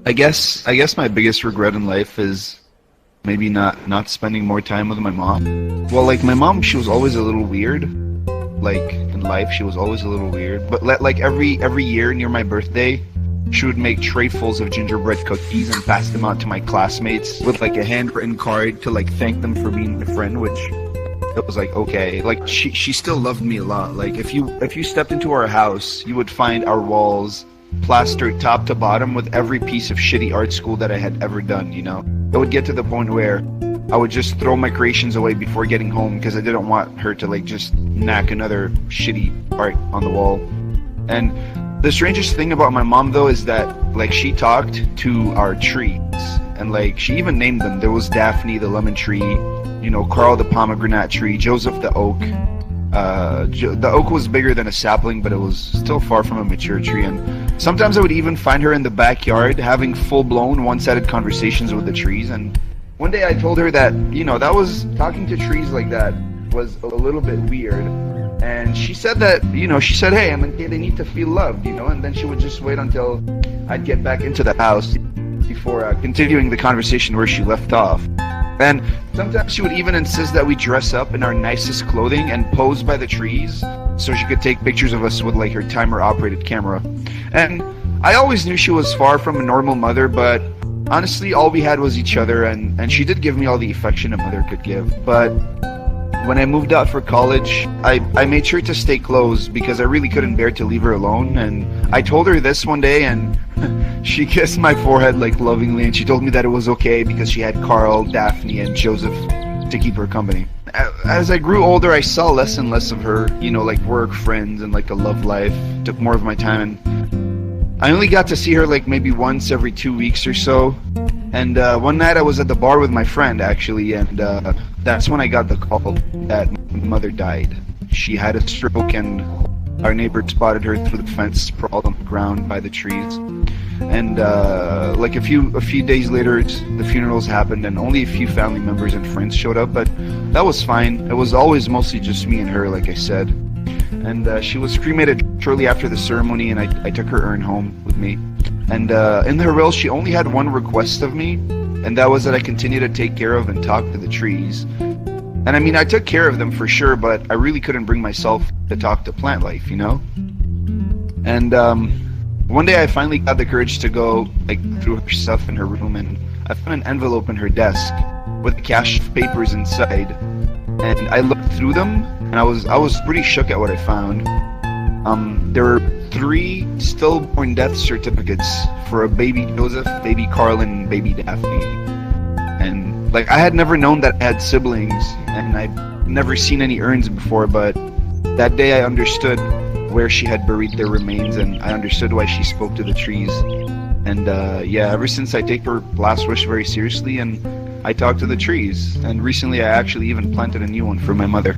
I guess my biggest regret in life is maybe not spending more time with my mom. Well, like my mom, she was always a little weird. Like in life, she was always a little weird. But like every year near my birthday, she would make trayfuls of gingerbread cookies and pass them out to my classmates with like a handwritten card to like thank them for being my friend, which it was like okay. Like she still loved me a lot. Like if you stepped into our house, you would find our walls plastered top to bottom with every piece of shitty art school that I had ever done, you know? It would get to the point where I would just throw my creations away before getting home because I didn't want her to like just knack another shitty art on the wall. And the strangest thing about my mom though is that like she talked to our trees and like she even named them. There was Daphne the lemon tree, you know, Carl the pomegranate tree, Joseph the oak. The oak was bigger than a sapling, but it was still far from a mature tree. And sometimes I would even find her in the backyard having full-blown one-sided conversations with the trees. And one day I told her that, you know, that was talking to trees like that was a little bit weird. And she said that, you know, she said, hey, I mean, they need to feel loved, you know, and then she would just wait until I'd get back into the house before continuing the conversation where she left off. And sometimes she would even insist that we dress up in our nicest clothing and pose by the trees so she could take pictures of us with like her timer-operated camera. And I always knew she was far from a normal mother, but honestly, all we had was each other, and she did give me all the affection a mother could give. But when I moved out for college, I made sure to stay close because I really couldn't bear to leave her alone. And I told her this one day, and she kissed my forehead like lovingly, and she told me that it was okay because she had Carl, Daphne, and Joseph to keep her company. As I grew older, I saw less and less of her, you know, like work, friends, and like a love life took more of my time. And I only got to see her like maybe once every 2 weeks or so. And one night I was at the bar with my friend actually, and that's when I got the call that my mother died. She had a stroke, and our neighbor spotted her through the fence, sprawled on the ground by the trees. And like a few days later, the funerals happened, and only a few family members and friends showed up. But that was fine. It was always mostly just me and her, like I said. And she was cremated shortly after the ceremony, and I took her urn home with me. And in her will, she only had one request of me, and that was that I continue to take care of and talk to the trees. And I mean, I took care of them for sure, but I really couldn't bring myself to talk to plant life, you know? And one day I finally got the courage to go like through her stuff in her room, and I found an envelope in her desk with a cache of papers inside. And I looked through them, and I was pretty shook at what I found. There were 3 stillborn death certificates for a baby Joseph, baby Carl, and baby Daphne. And like I had never known that I had siblings, and I'd never seen any urns before, but that day I understood where she had buried their remains, and I understood why she spoke to the trees. And yeah, ever since I take her last wish very seriously, and I talk to the trees. And recently I actually even planted a new one for my mother.